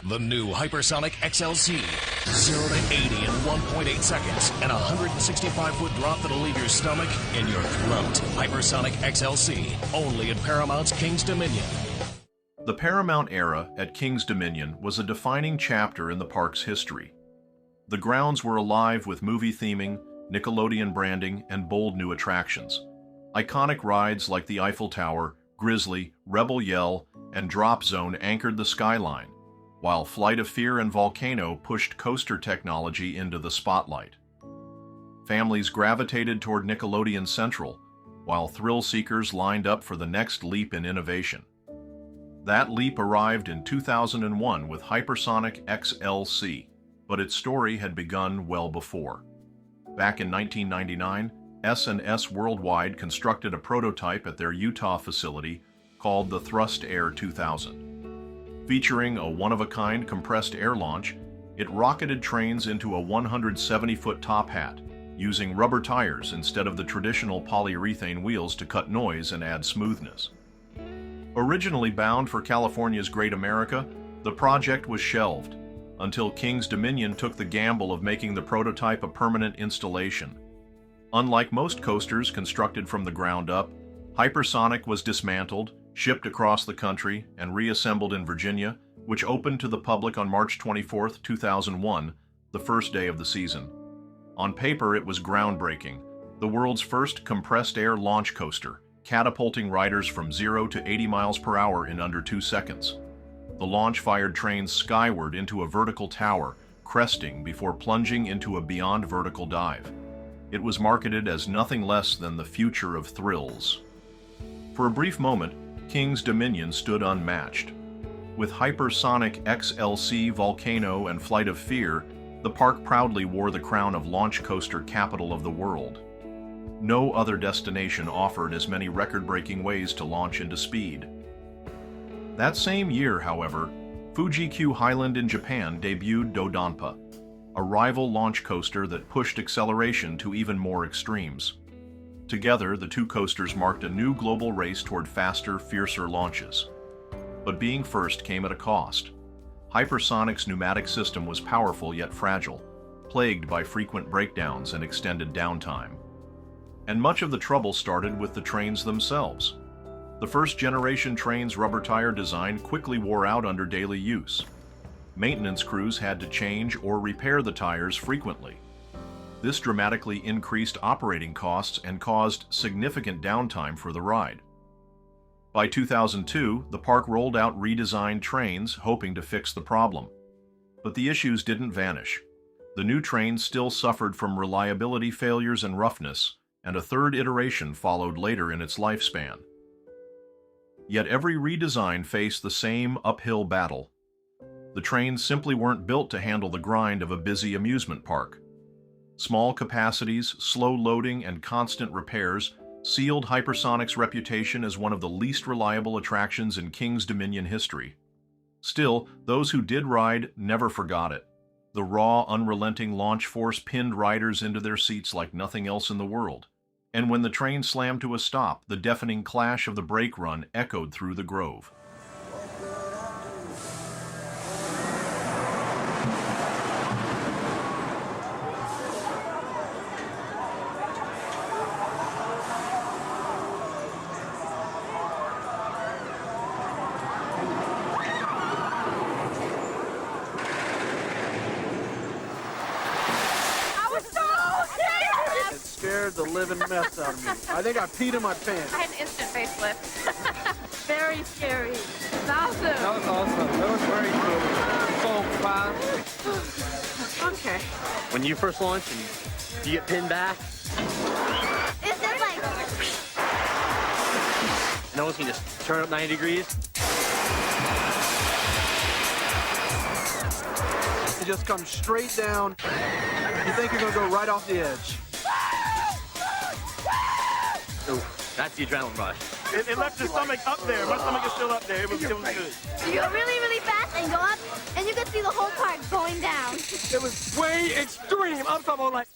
The new Hypersonic XLC. 0 to 80 in 1.8 seconds and a 165-foot drop that'll leave your stomach in your throat. Hypersonic XLC, only at Paramount's King's Dominion. The Paramount era at King's Dominion was a defining chapter in the park's history. The grounds were alive with movie theming, Nickelodeon branding, and bold new attractions. Iconic rides like the Eiffel Tower, Grizzly, Rebel Yell, and Drop Zone anchored the skyline, while Flight of Fear and Volcano pushed coaster technology into the spotlight. Families gravitated toward Nickelodeon Central, while thrill seekers lined up for the next leap in innovation. That leap arrived in 2001 with Hypersonic XLC, but its story had begun well before. Back in 1999, S&S Worldwide constructed a prototype at their Utah facility called the Thrust Air 2000. Featuring a one-of-a-kind compressed air launch, it rocketed trains into a 170-foot top hat, using rubber tires instead of the traditional polyurethane wheels to cut noise and add smoothness. Originally bound for California's Great America, the project was shelved until King's Dominion took the gamble of making the prototype a permanent installation. Unlike most coasters constructed from the ground up, Hypersonic was dismantled, shipped across the country, and reassembled in Virginia, which opened to the public on March 24, 2001, the first day of the season. On paper, it was groundbreaking, the world's first compressed air launch coaster, catapulting riders from 0 to 80 miles per hour in under 2 seconds. The launch fired trains skyward into a vertical tower, cresting before plunging into a beyond vertical dive. It was marketed as nothing less than the future of thrills. For a brief moment, King's Dominion stood unmatched. With Hypersonic XLC, Volcano, and Flight of Fear, the park proudly wore the crown of launch coaster capital of the world. No other destination offered as many record-breaking ways to launch into speed. That same year, however, Fuji-Q Highland in Japan debuted Dodonpa, a rival launch coaster that pushed acceleration to even more extremes. Together, the two coasters marked a new global race toward faster, fiercer launches. But being first came at a cost. Hypersonic's pneumatic system was powerful yet fragile, plagued by frequent breakdowns and extended downtime. And much of the trouble started with the trains themselves. The first-generation train's rubber tire design quickly wore out under daily use. Maintenance crews had to change or repair the tires frequently. This dramatically increased operating costs and caused significant downtime for the ride. By 2002, the park rolled out redesigned trains, hoping to fix the problem. But the issues didn't vanish. The new trains still suffered from reliability failures and roughness, and a third iteration followed later in its lifespan. Yet every redesign faced the same uphill battle. The trains simply weren't built to handle the grind of a busy amusement park. Small capacities, slow loading, and constant repairs sealed Hypersonic's reputation as one of the least reliable attractions in King's Dominion history. Still, those who did ride never forgot it. The raw, unrelenting launch force pinned riders into their seats like nothing else in the world. And when the train slammed to a stop, the deafening clash of the brake run echoed through the grove. Scared the living mess out of me. I think I peed in my pants. I had an instant facelift. Very scary. It's awesome. That was awesome. That was very cool. So fast. Okay. When you first launch and you get pinned back, It's just like... no one can just turn up 90 degrees. It just comes straight down. You think you're going to go right off the edge. Ooh, that's the adrenaline rush. It left your stomach up there. My stomach is still up there. It was good. You go really, really fast and go up, and you can see the whole park going down. It was way extreme. I'm talking about like...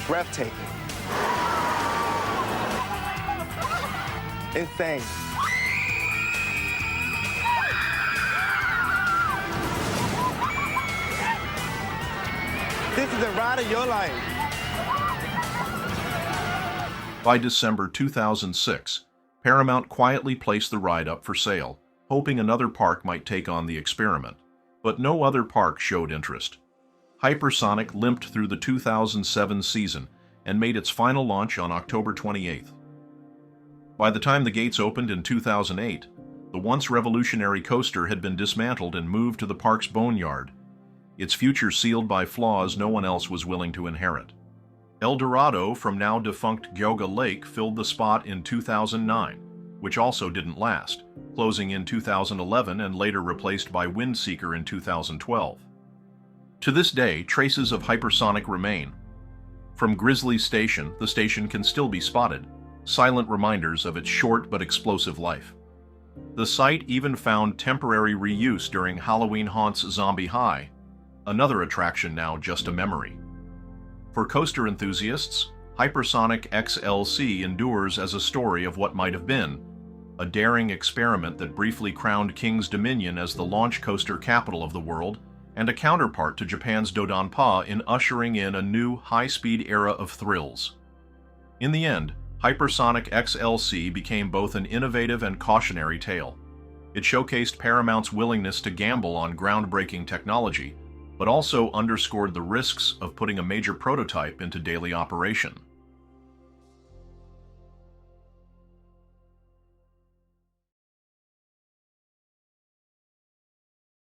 Breathtaking. Insane. This is the ride of your life. By December 2006, Paramount quietly placed the ride up for sale, hoping another park might take on the experiment. But no other park showed interest. Hypersonic limped through the 2007 season and made its final launch on October 28th. By the time the gates opened in 2008, the once revolutionary coaster had been dismantled and moved to the park's boneyard, its future sealed by flaws no one else was willing to inherit. El Dorado from now defunct Gyoga Lake filled the spot in 2009, which also didn't last, closing in 2011 and later replaced by Windseeker in 2012. To this day, traces of Hypersonic remain. From Grizzly Station, the station can still be spotted, silent reminders of its short but explosive life. The site even found temporary reuse during Halloween Haunt's Zombie High, another attraction now just a memory. For coaster enthusiasts, Hypersonic XLC endures as a story of what might have been, a daring experiment that briefly crowned King's Dominion as the launch coaster capital of the world, and a counterpart to Japan's Dodonpa in ushering in a new high-speed era of thrills. In the end, Hypersonic XLC became both an innovative and cautionary tale. It showcased Paramount's willingness to gamble on groundbreaking technology, but also underscored the risks of putting a major prototype into daily operation.